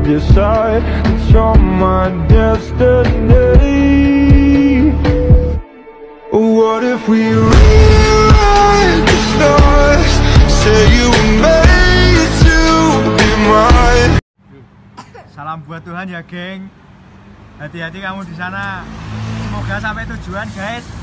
Decide that you're my destiny. What if we rewrite the stars? Say you were made to be mine. Salam buat Tuhan ya, geng. Hati-hati kamu di sana. Semoga sampai tujuan, guys.